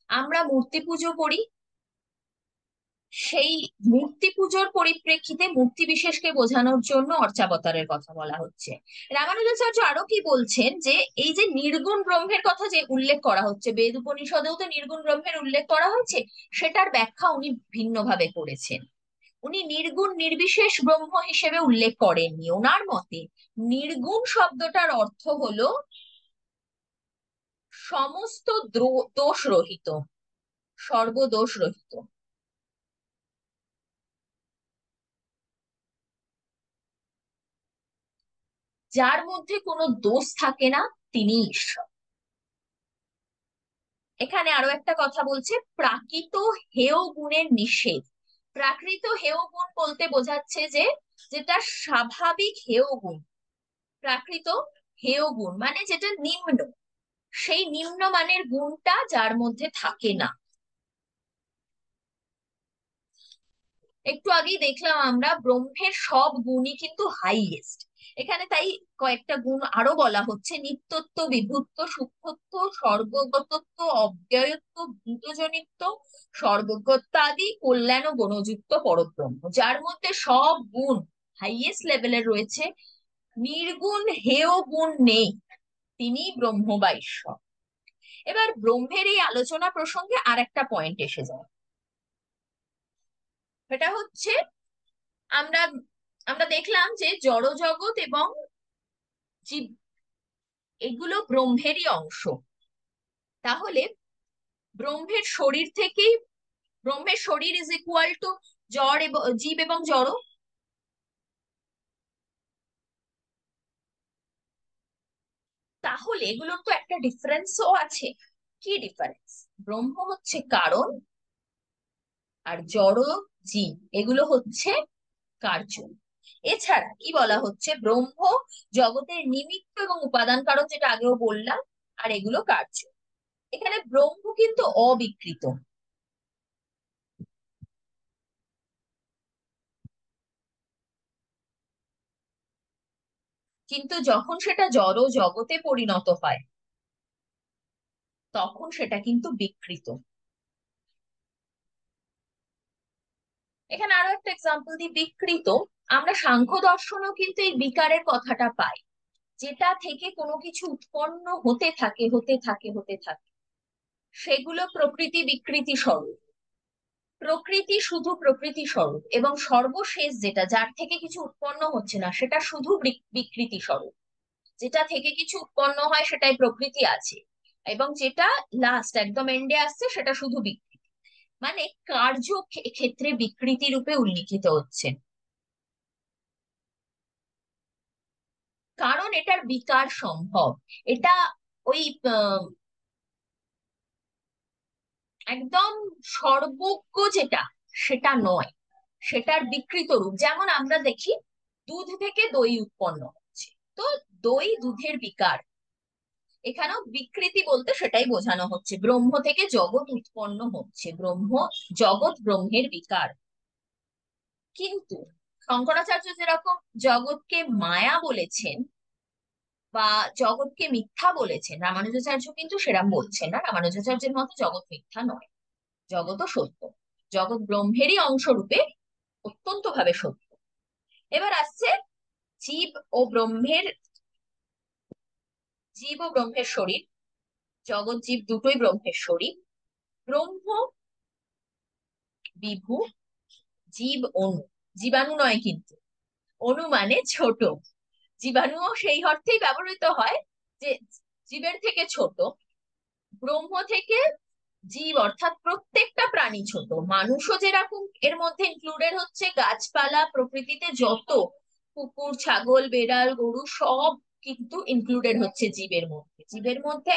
আমরা মূর্তি পুজো করি, সেই মূর্তি পুজোর পরিপ্রেক্ষিতে মূর্তি বিশেষকে বোঝানোর জন্য অর্চাবতারের কথা বলা হচ্ছে। রামানুজাচার্য আরো কি বলছেন, যে এই যে নির্গুণ ব্রহ্মের কথা যে উল্লেখ করা হচ্ছে, বেদ উপনিষদেও তো নির্গুণ ব্রহ্মের উল্লেখ করা হয়েছে, সেটার ব্যাখ্যা উনি ভিন্নভাবে করেছেন। উনি নির্গুণ নির্বিশেষ ব্রহ্ম হিসেবে উল্লেখ করেননি। ওনার মতে নির্গুণ শব্দটার অর্থ হলো সমস্ত দোষ রহিত, সর্বদোষ রহিত। যার মধ্যে কোনো দোষ থাকে না, তিনি ঈশ্বর। এখানে আরো একটা কথা বলছে, প্রাকৃত হেয় গুণের নিষেধ। প্রাকৃত হেয় গুণ বলতে বোঝাচ্ছে যে যেটা স্বাভাবিক হেয় গুণ। প্রাকৃত হেয় গুণ মানে যেটা নিম্ন, সেই নিম্ন মানের গুণটা যার মধ্যে থাকে না। একটু আগেই দেখলাম আমরা ব্রহ্মের সব গুণই কিন্তু হাইয়েস্ট। এখানে তাই কয়েকটা গুণ আরো বলা হচ্ছে: নিত্যত্ব, বিভূত্ব, সূক্ষ্মত্ব, সর্বগতত্ব, অব্যয়ত্ব, ভূতজনিত্ব, সর্বজ্ঞত্বাদি, কল্যাণ ও গুণযুক্ত পরব্রহ্ম, যার মধ্যে সব গুণ হাইয়েস্ট লেভেলের রয়েছে। নির্গুণ হেয় গুণ নেই, তিনি ব্রহ্ম বা ঈশ্বর। এবার ব্রহ্মের এই আলোচনা প্রসঙ্গে আর একটা পয়েন্ট এসে যায়। সেটা হচ্ছে, আমরা আমরা দেখলাম যে জড় জগৎ এবং জীব এগুলো ব্রহ্মেরই অংশ। তাহলে ব্রহ্মের শরীর থেকেই, ব্রহ্মের শরীর ইজ ইকুয়াল টু জড় এবং জীব এবং জড়। তাহলে এগুলোর তো একটা ডিফারেন্সও আছে। কি ডিফারেন্স? ব্রহ্ম হচ্ছে কারণ, আর জড় জীব এগুলো হচ্ছে কার্য। এছাড়া কি বলা হচ্ছে? ব্রহ্ম জগতের নিমিত্ত এবং উপাদান কারণ, যেটা আগেও বললাম, আর এগুলো কার্য। এখানে ব্রহ্ম কিন্তু অবিকৃত, কিন্তু যখন সেটা জড় জগতে পরিণত হয় তখন সেটা কিন্তু বিকৃত। এখানে আরো একটা এক্সাম্পল দিই, বিকৃত। আমরা সাংখ্য দর্শনেও কিন্তু এই বিকারের কথাটা পাই, যেটা থেকে কোনো কিছু উৎপন্ন হতে থাকে, হতে থাকে, হতে থাকে, সেগুলো প্রকৃতি বিকৃতি স্বরূপ। প্রকৃতি শুধু প্রকৃতি স্বরূপ, এবং সর্বশেষ যেটা, যার থেকে কিছু উৎপন্ন হচ্ছে না, সেটা শুধু বিকৃতি স্বরূপ। যেটা থেকে কিছু উৎপন্ন হয় সেটাই প্রকৃতি আছে, এবং যেটা লাস্ট একদম এন্ডে আসছে সেটা শুধু বিকৃতি। মানে কার্য ক্ষেত্রে বিকৃতি রূপে উল্লিখিত হচ্ছে, কারণ এটার বিকার সম্ভব। এটা ওই একদম সর্বজ্ঞ যেটা, সেটা নয়, সেটার বিকৃত রূপ। যেমন আমরা দেখি দুধ থেকে দই উৎপন্ন হচ্ছে, তো দই দুধের বিকার। এখানেও বিকৃতি বলতে সেটাই বোঝানো হচ্ছে, ব্রহ্ম থেকে জগৎ উৎপন্ন হচ্ছে, ব্রহ্ম জগৎ ব্রহ্মের বিকার। কিন্তু শঙ্করাচার্য যেরকম জগৎকে মায়া বলেছেন বা জগৎকে মিথ্যা বলেছেন, রামানুজাচার্য কিন্তু সেরাম বলছেন না। রামানুজাচার্যের মতে জগৎ মিথ্যা নয়, জগৎও সত্য, জগৎ ব্রহ্মেরই অংশরূপে অত্যন্ত ভাবে সত্য। এবার আসছে জীব ও ব্রহ্মের, জীব ও ব্রহ্মের শরীর। জগৎ জীব দুটোই ব্রহ্মের শরীর। ব্রহ্ম বিভু, জীব অণু। জীবাণু নয় কিন্তু, অণু মানে ছোট। জীবাণুও সেই অর্থেই ব্যবহৃত হয় যে জীবের থেকে ছোট। ব্রহ্ম থেকে জীব অর্থাৎ প্রত্যেকটা প্রাণী ছোট। মানুষও যেরকম এর মধ্যে ইনক্লুডেড হচ্ছে, গাছপালা প্রকৃতিতে যত কুকুর, ছাগল, বেড়াল, গরু সব কিন্তু ইনক্লুডেড হচ্ছে জীবের মধ্যে। জীবের মধ্যে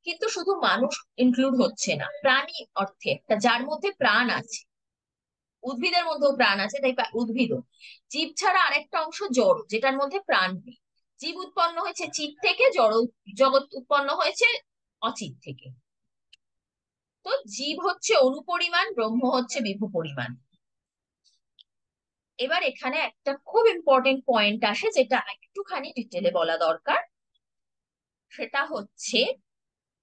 কিন্তু শুধু মানুষ ইনক্লুড হচ্ছে না, প্রাণী অর্থে একটা যার মধ্যে প্রাণ আছে। উদ্ভিদের মধ্যেও প্রাণ আছে, তাই উদ্ভিদও। জীব ছাড়া আরেকটা অংশ জড়, যেটার মধ্যে প্রাণ নেই। জীব উৎপন্ন হয়েছে চিৎ থেকে, জড় জগৎ উৎপন্ন হয়েছে অচিত থেকে। তো জীব হচ্ছে অনুপরিমাণ, ব্রহ্ম হচ্ছে বিভু পরিমাণ। এবার এখানে একটা খুব ইম্পর্টেন্ট পয়েন্ট আসে, যেটা একটুখানি ডিটেলে বলা দরকার। সেটা হচ্ছে,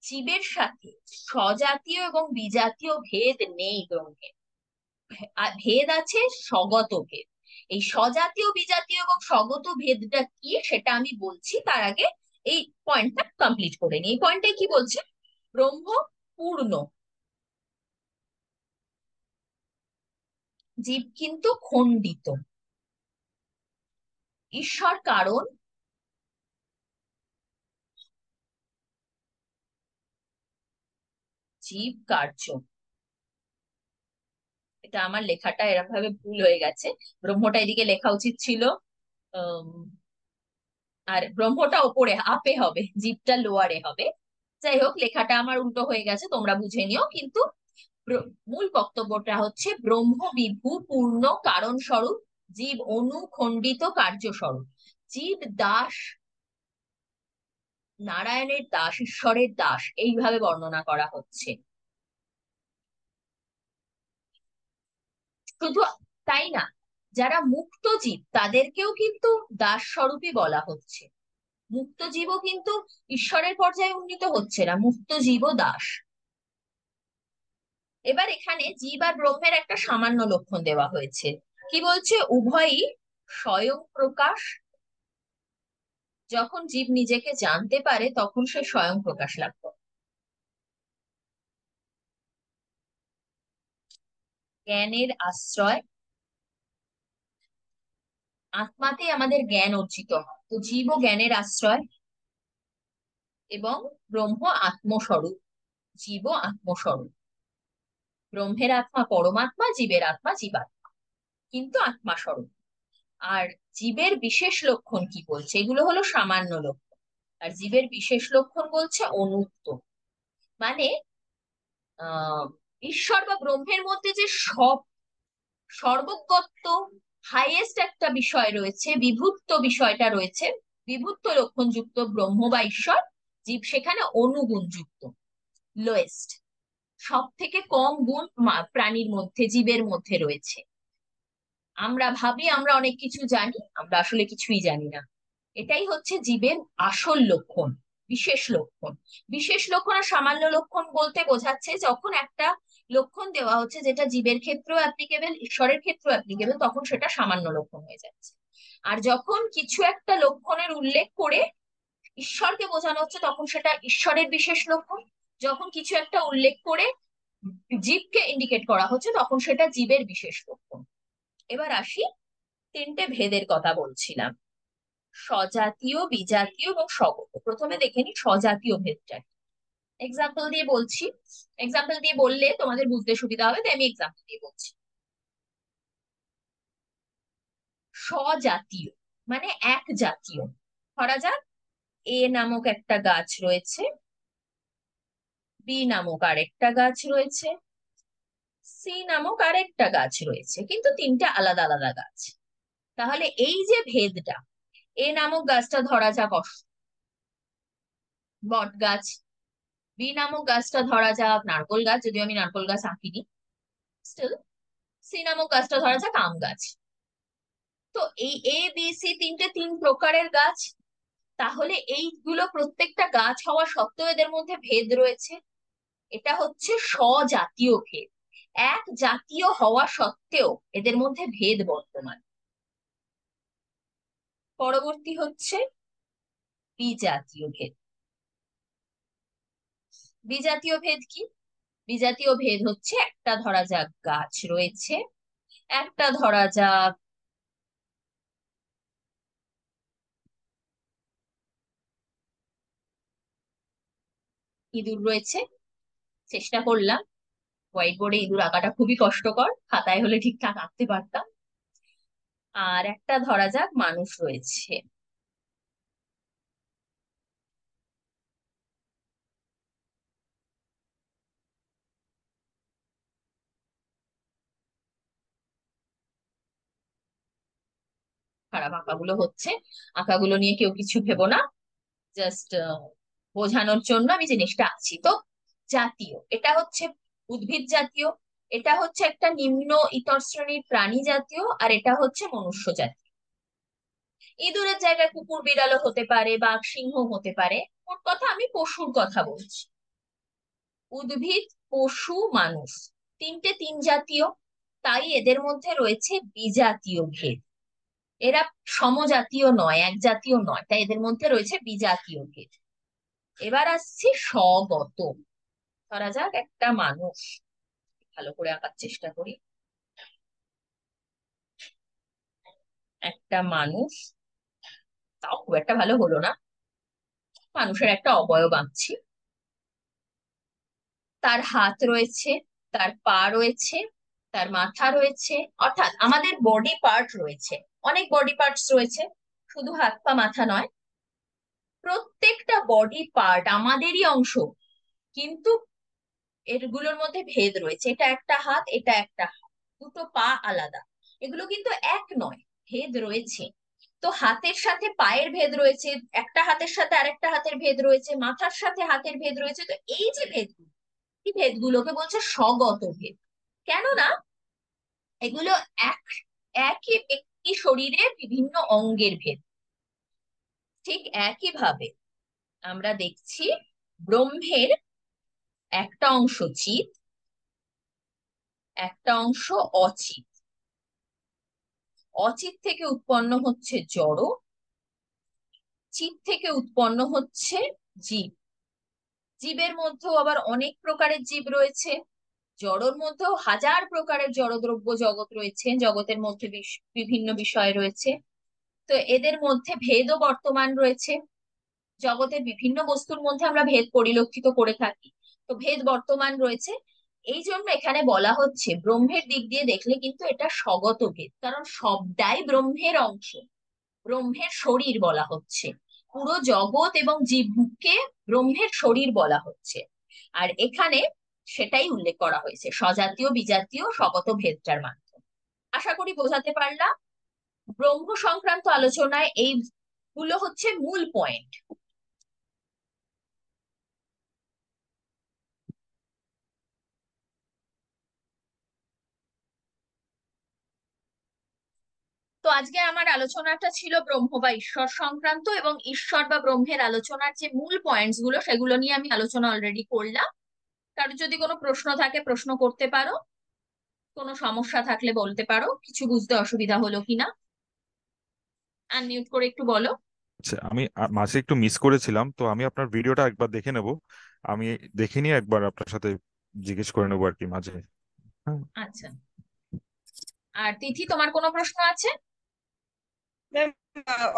জীবের সাথে স্বজাতীয় এবং বিজাতীয় ভেদ নেই ব্রহ্মে। ভেদ আছে স্বগত ভেদ। এই স্বজাতীয়, বিজাতীয় এবং স্বগত ভেদটা কি সেটা আমি বলছি, তার আগে এই পয়েন্টটা কমপ্লিট করে নিই। এই পয়েন্টটা কি বলছে? ব্রহ্ম পূর্ণ, জীব কিন্তু খণ্ডিত। ঈশ্বর কারণ, জীব কার্য। এটা আমার লেখাটা এরকম ভাবে ভুল হয়ে গেছে, ব্রহ্মটা এদিকে লেখা উচিত ছিল। আম, আর ব্রহ্মটা ওপরে আপে হবে, জীবটা লোয়ারে হবে। যাই হোক, লেখাটা আমার উল্টো হয়ে গেছে, তোমরা বুঝে নিও। কিন্তু মূল বক্তব্যটা হচ্ছে, ব্রহ্ম বিভু পূর্ণ কারণ স্বরূপ, জীব অনুখণ্ডিত কার্য স্বরূপ। জীব দাস, নারায়ণের দাস, ঈশ্বরের দাস, এইভাবে বর্ণনা করা হচ্ছে। শুধু তাই না? যারা মুক্ত জীব তাদেরকেও কিন্তু দাস স্বরূপই বলা হচ্ছে। মুক্ত জীবও কিন্তু ঈশ্বরের পর্যায়ে উন্নীত হচ্ছে না, মুক্ত জীবও দাস। এবার এখানে জীব আর ব্রহ্মের একটা সামান্য লক্ষণ দেওয়া হয়েছে। কি বলছে? উভয়ই স্বয়ং প্রকাশ। যখন জীব নিজেকে জানতে পারে তখন সে স্বয়ং প্রকাশ লাভ করে। জ্ঞানের আশ্রয়, আত্মাতেই আমাদের জ্ঞান অর্জিত হয়, তো জীবও জ্ঞানের আশ্রয়। এবং ব্রহ্ম আত্মস্বরূপ, জীবও আত্মস্বরূপ। ব্রহ্মের আত্মা পরমাত্মা, জীবের আত্মা জীবাত্মা, কিন্তু আত্মা স্বরূপ। আর জীবের বিশেষ লক্ষণ কি বলছে? এগুলো হলো সামান্য লক্ষণ। আর জীবের বিশেষ লক্ষণ বলছে অনুক্ত। মানে আহ ঈশ্বর বা ব্রহ্মের মধ্যে যে সর্বগত হাইয়েস্ট একটা বিষয় রয়েছে, বিভূত বিষয়টা রয়েছে, বিভূত লক্ষণযুক্ত ব্রহ্ম বা ঈশ্বর, জীব সেখানে অনুগুণযুক্ত, লোয়েস্ট। সব থেকে কম গুণ প্রাণীর মধ্যে, জীবের মধ্যে রয়েছে। আমরা ভাবি আমরা অনেক কিছু জানি, আমরা আসলে কিছুই জানি না। এটাই হচ্ছে জীবের আসল লক্ষণ, বিশেষ লক্ষণ। বিশেষ লক্ষণ আর সামান্য লক্ষণ বলতে বোঝাচ্ছে যখন একটা লক্ষণ দেওয়া হচ্ছে যেটা জীবের ক্ষেত্রেও অ্যাপ্লিকেবল, ঈশ্বরের ক্ষেত্রেও অ্যাপ্লিকেবল, তখন সেটা সামান্য লক্ষণ হয়ে যাচ্ছে। আর যখন কিছু একটা লক্ষণের উল্লেখ করে ঈশ্বরকে বোঝানো হচ্ছে তখন সেটা ঈশ্বরের বিশেষ লক্ষণ। যখন কিছু একটা উল্লেখ করে জীবকে ইন্ডিকেট করা হচ্ছে তখন সেটা জীবের বিশেষ লক্ষণ। এবার আসি, তিনটে ভেদের কথা বলছিলাম, স্বজাতীয়, বিজাতীয় এবং স্বগত। প্রথমে দেখে নি স্বজাতীয় ভেদটা। এক্সাম্পল দিয়ে বলছি, এক্সাম্পল দিয়ে বললে তোমাদের বুঝতে সুবিধা হবে, তাই আমি এক্সাম্পল দিয়ে বলছি। স্বজাতীয় মানে এক জাতীয়। ধরা যাক এ নামক একটা গাছ রয়েছে, বি নামক আরেকটা গাছ রয়েছে, সি নামক আরেকটা গাছ রয়েছে, কিন্তু তিনটা আলাদা আলাদা গাছ। তাহলে এই যে ভেদটা, এ নামক গাছটা ধরা যাক বট গাছ, বি নামক গাছটা ধরা যাক নারকোল গাছ, যদিও আমি নারকোল গাছ আঁকিনি, স্টিল। সি নামক গাছটা ধরা যাক আম গাছ। তো এই এ বি সি তিনটে তিন প্রকারের গাছ। তাহলে এইগুলো প্রত্যেকটা গাছ হওয়া সত্ত্বেও এদের মধ্যে ভেদ রয়েছে। এটা হচ্ছে স্বজাতীয় ভেদ। এক জাতীয় হওয়া সত্ত্বেও এদের মধ্যে ভেদ বর্তমান। পরবর্তী হচ্ছে বিজাতীয় ভেদ। বিজাতীয় ভেদ কি? বিজাতীয় ভেদ হচ্ছে একটা ধরা যাক গাছ রয়েছে, একটা ধরা যাক ইঁদুর রয়েছে। চেষ্টা করলাম, হোয়াইট বোর্ডে ইঁদুর আঁকাটা খুবই কষ্টকর, খাতায় হলে ঠিকঠাক আঁকতে পারতাম। আর একটা ধরা যাক মানুষ রয়েছে। খারাপ আঁকাগুলো হচ্ছে, আঁকাগুলো নিয়ে কেউ কিছু ভেবো না, জাস্ট বোঝানোর জন্য আমি জিনিসটা আছি। তো জাতীয়, এটা হচ্ছে উদ্ভিদ জাতীয়, এটা হচ্ছে একটা নিম্ন ইতর শ্রেণীর প্রাণী জাতীয়, আর এটা হচ্ছে মনুষ্য জাতীয়। ইঁদুরের জায়গায় কুকুর বিড়ালও হতে পারে, বাঘ সিংহ হতে পারে। মোট কথা আমি পশুর কথা বলছি। উদ্ভিদ, পশু, মানুষ, তিনটে তিন জাতীয়। তাই এদের মধ্যে রয়েছে বিজাতীয় ভেদ। এরা সমজাতীয় নয়, এক জাতীয় নয়, তাই এদের মধ্যে রয়েছে বিজাতীয় ভেদ। এবার আসছি স্বগত। ধরা যাক একটা মানুষ, ভালো করে আঁকার চেষ্টা করি। একটা মানুষ, তাও খুব একটা ভালো হলো না, মানুষের একটা অবয়ব আঁকছি। তার হাত রয়েছে, তার পা রয়েছে, তার মাথা রয়েছে, অর্থাৎ আমাদের বডি পার্ট রয়েছে, অনেক বডি পার্টস রয়েছে, শুধু হাত পা মাথা নয়। প্রত্যেকটা বডি পার্ট আমাদেরই অংশ, কিন্তু এগুলোর মধ্যে ভেদ রয়েছে। এটা একটা হাত, এটা একটা হাত, দুটো পা আলাদা, এগুলো কিন্তু এক নয়, ভেদ রয়েছে। তো হাতের সাথে পায়ের ভেদ রয়েছে, একটা হাতের সাথে আরেকটা হাতের ভেদ রয়েছে, মাথার সাথে হাতের ভেদ রয়েছে। তো এই যে ভেদগুলো, এই ভেদগুলোকে বলছে স্বগত ভেদ। কেননা এগুলো এক একই ব্যক্তি শরীরে বিভিন্ন অঙ্গের ভেদ। ঠিক একইভাবে আমরা দেখছি ব্রহ্মের একটা অংশ চিৎ, একটা অংশ অচিৎ। অচিৎ থেকে উৎপন্ন হচ্ছে জড়, চিৎ থেকে উৎপন্ন হচ্ছে জীব। জীবের মধ্যেও আবার অনেক প্রকারের জীব রয়েছে, জড়র মধ্যেও হাজার প্রকারের জড়দ্রব্য জগৎ রয়েছে, জগতের মধ্যে বিভিন্ন বিষয় রয়েছে। তো এদের মধ্যে ভেদও বর্তমান রয়েছে। জগতের বিভিন্ন বস্তুর মধ্যে আমরা ভেদ পরিলক্ষিত করে থাকি, তো ভেদ বর্তমান রয়েছে। এই জন্য এখানে বলা হচ্ছে ব্রহ্মের দিক দিয়ে দেখলে কিন্তু এটা স্বগত ভেদ, কারণ সবটাই ব্রহ্মের অংশ, ব্রহ্মের শরীর বলা হচ্ছে। পুরো জগৎ এবং জীবকে ব্রহ্মের শরীর বলা হচ্ছে। আর এখানে সেটাই উল্লেখ করা হয়েছে স্বজাতীয় বিজাতীয় স্বগত ভেদটার মাধ্যমে। আশা করি বোঝাতে পারলাম। ব্রহ্ম সংক্রান্ত আলোচনায় এইগুলো হচ্ছে মূল পয়েন্ট। তো আজকে আমার আলোচনাটা ছিল ব্রহ্ম বা ঈশ্বর সংক্রান্ত, এবং ঈশ্বর বা ব্রহ্মের আলোচনার যে মূল পয়েন্টস গুলো সেগুলো নিয়ে আমি আলোচনা অলরেডি করলাম। কারো যদি কোনো প্রশ্ন থাকে প্রশ্ন করতে পারো, কোনো সমস্যা থাকলে বলতে পারো, কিছু বুঝতে অসুবিধা হলো কিনা। আনমিউট করে একটু বলো। আচ্ছা, আমি মাঝে একটু মিস করেছিলাম, তো আমি আপনার ভিডিওটা একবার দেখে নেব। আমি দেখে নিয়ে একবার আপনার সাথে জিজ্ঞেস করে নেবো আর কি মাঝে। হ্যাঁ। আচ্ছা, আর তিথি তোমার কোনো প্রশ্ন আছে? ম্যাম,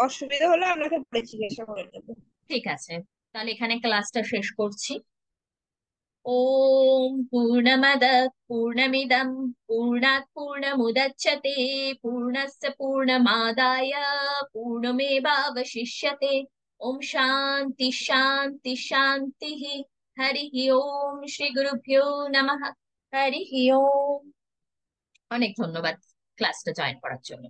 অসুবিধা হলে আপনাকে পরে জিজ্ঞাসা করে নেবো। ঠিক আছে, তাহলে এখানে ক্লাসটা শেষ করছি। ওম পূর্ণমদ পূর্ণমিদম পূর্ণাৎ পূর্ণমুদচ্যতে পূর্ণস্য পূর্ণমাদায় পূর্ণমেবাবশিষ্যতে। ওম শান্তি শান্তি শান্তি। হরি ওম শ্রী গুরুভ্যো নমঃ। হরি ওম। অনেক ধন্যবাদ ক্লাসটা জয়েন করার জন্য।